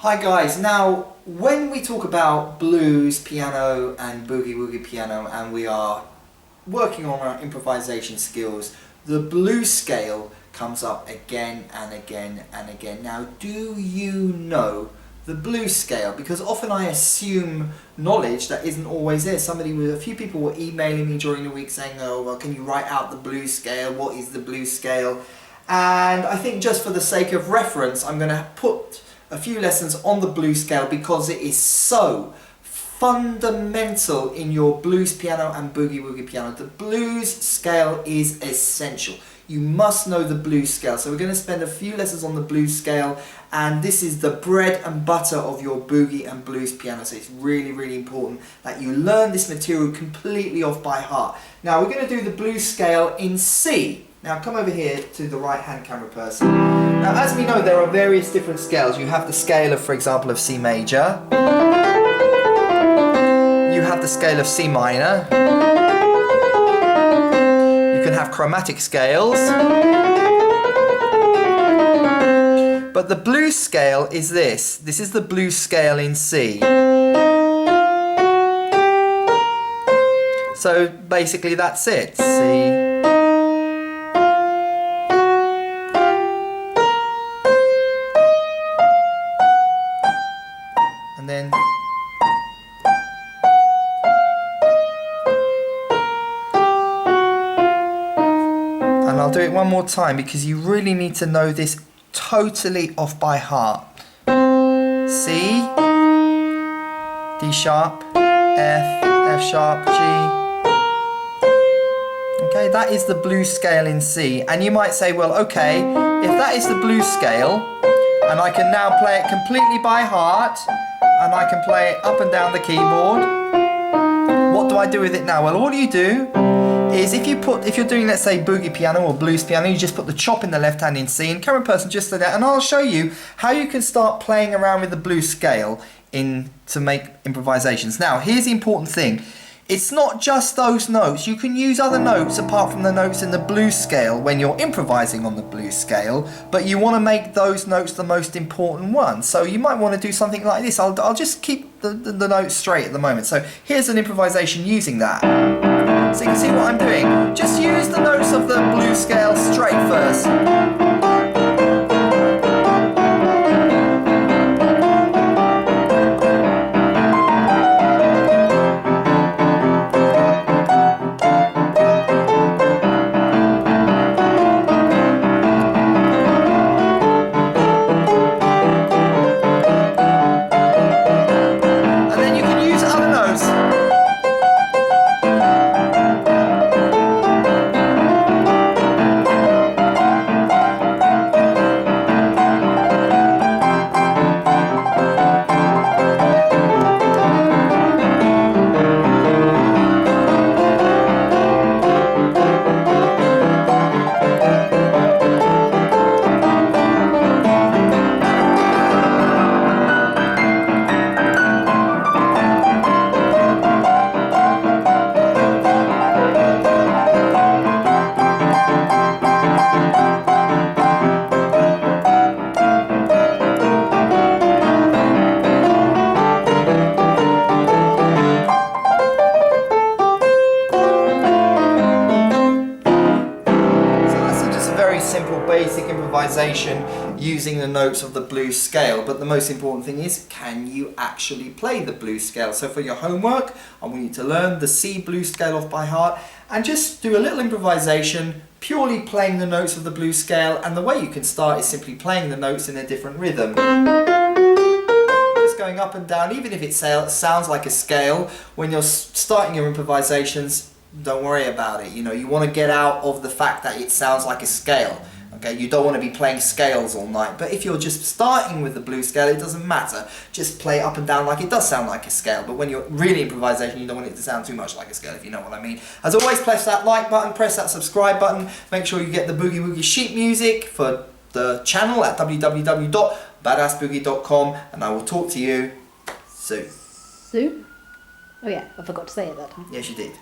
Hi guys, now when we talk about blues piano and boogie woogie piano and we are working on our improvisation skills, the blues scale comes up again and again and again. Now do you know the blues scale? Because often I assume knowledge that isn't always there. A few people were emailing me during the week saying, oh well, can you write out the blues scale? What is the blues scale? And I think just for the sake of reference I'm going to put a few lessons on the blues scale because it is so fundamental in your blues piano and boogie woogie piano. The blues scale is essential. You must know the blues scale. So we're going to spend a few lessons on the blues scale, and this is the bread and butter of your boogie and blues piano. So it's really, really important that you learn this material completely off by heart. Now we're going to do the blues scale in C. Now come over here to the right hand camera person. Now as we know, there are various different scales. You have the scale of, for example, of C major. You have the scale of C minor. You can have chromatic scales. But the blues scale is this. This is the blues scale in C. So basically that's it. C. And then and I'll do it one more time because you really need to know this totally off by heart. C, D sharp, F, F sharp, G. Okay, that is the blues scale in C. And you might say, well, okay, if that is the blues scale, and I can now play it completely by heart, and I can play it up and down the keyboard, what do I do with it now? Well, all you do is if you're doing, let's say, boogie piano or blues piano, you just put the chop in the left hand in C, and camera person just do that, and I'll show you how you can start playing around with the blues scale to make improvisations. Now, here's the important thing. It's not just those notes. You can use other notes apart from the notes in the blues scale when you're improvising on the blues scale, but you want to make those notes the most important ones. So you might want to do something like this. I'll just keep the notes straight at the moment. So here's an improvisation using that. So you can see what I'm doing. Just use the notes of the blues scale straight first. Simple basic improvisation using the notes of the blues scale, but the most important thing is, can you actually play the blues scale? So for your homework, I want you to learn the C blues scale off by heart and just do a little improvisation purely playing the notes of the blues scale, and the way you can start is simply playing the notes in a different rhythm. Just going up and down, even if it sounds like a scale, when you're starting your improvisations, don't worry about it. You know, you want to get out of the fact that it sounds like a scale. Okay, you don't want to be playing scales all night, but if you're just starting with the blues scale, it doesn't matter. Just play up and down like it does sound like a scale, but when you're really improvisation, you don't want it to sound too much like a scale, if you know what I mean. As always, press that like button, press that subscribe button, make sure you get the Boogie Woogie sheet music for the channel at www.badassboogie.com, and I will talk to you soon. Soon? Oh yeah, I forgot to say it that time. Yes, you did.